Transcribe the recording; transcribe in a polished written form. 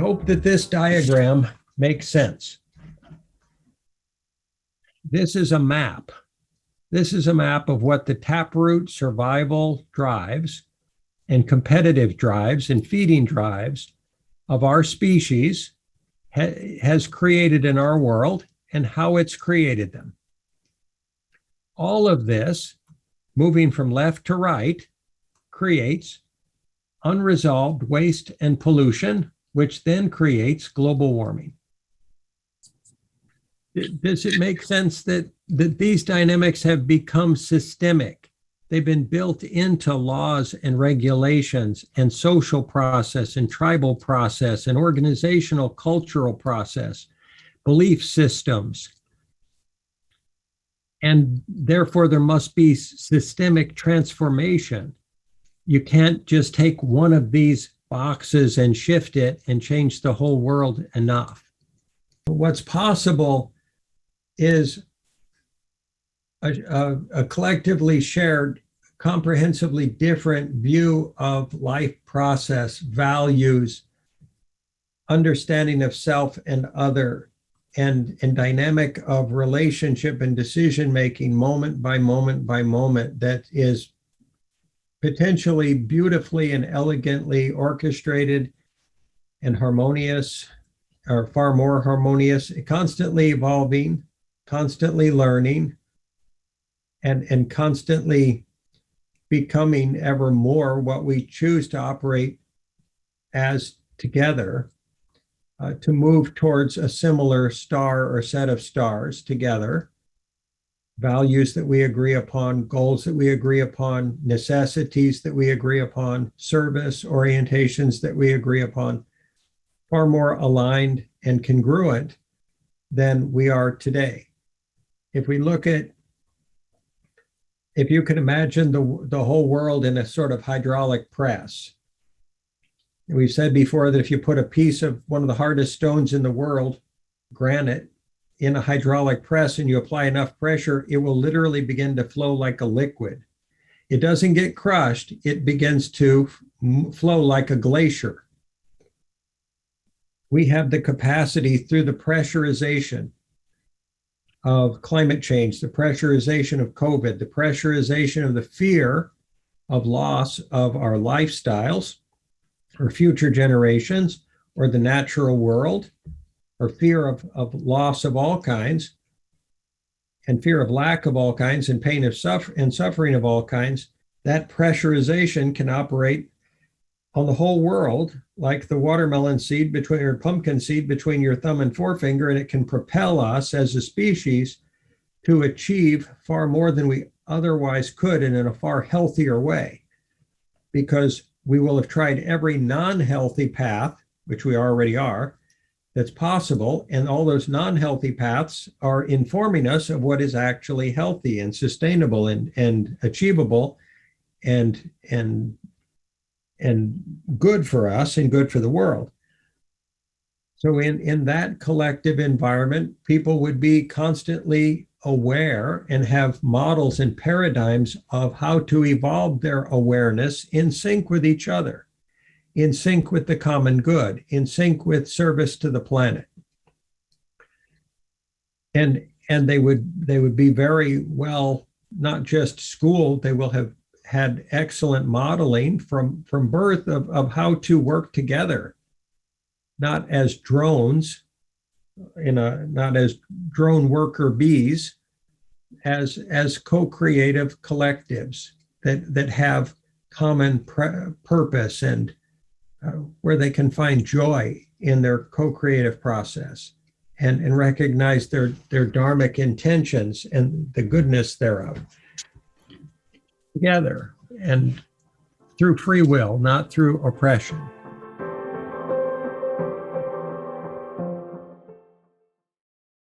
hope that this diagram makes sense. This is a map. This is a map of what the taproot survival drives and competitive drives and feeding drives of our species has created in our world and how it's created them. All of this, moving from left to right, creates unresolved waste and pollution, which then creates global warming. Does it make sense that these dynamics have become systemic? They've been built into laws and regulations and social process and tribal process and organizational cultural process, belief systems. And therefore, there must be systemic transformation. You can't just take one of these boxes and shift it and change the whole world enough. What's possible is a collectively shared, comprehensively different view of life process, values, understanding of self and other, and dynamic of relationship and decision-making moment by moment by moment that is potentially beautifully and elegantly orchestrated and harmonious, or far more harmonious, constantly evolving, constantly learning, and constantly becoming ever more what we choose to operate as together, to move towards a similar star or set of stars together, values that we agree upon, goals that we agree upon, necessities that we agree upon, service orientations that we agree upon, far more aligned and congruent than we are today. If we look at, if you can imagine the whole world in a sort of hydraulic press. We've said before that if you put a piece of one of the hardest stones in the world, granite, in a hydraulic press and you apply enough pressure, it will literally begin to flow like a liquid. It doesn't get crushed, it begins to flow like a glacier. We have the capacity through the pressurization of climate change, the pressurization of COVID, the pressurization of the fear of loss of our lifestyles or future generations or the natural world, or fear of loss of all kinds, and fear of lack of all kinds, and pain of suffering of all kinds. That pressurization can operate on the whole world like the watermelon seed between, or pumpkin seed between your thumb and forefinger, and it can propel us as a species to achieve far more than we otherwise could, and in a far healthier way, because we will have tried every non-healthy path, which we already are, that's possible, and all those non-healthy paths are informing us of what is actually healthy and sustainable and achievable and good for us and good for the world. So in that collective environment, people would be constantly aware and have models and paradigms of how to evolve their awareness in sync with each other, in sync with the common good, in sync with service to the planet. And they would be very well, not just schooled, they will have had excellent modeling from birth of how to work together, not as drones, not as drone worker bees, as co-creative collectives that have common purpose and where they can find joy in their co-creative process and recognize their dharmic intentions and the goodness thereof together and through free will, not through oppression.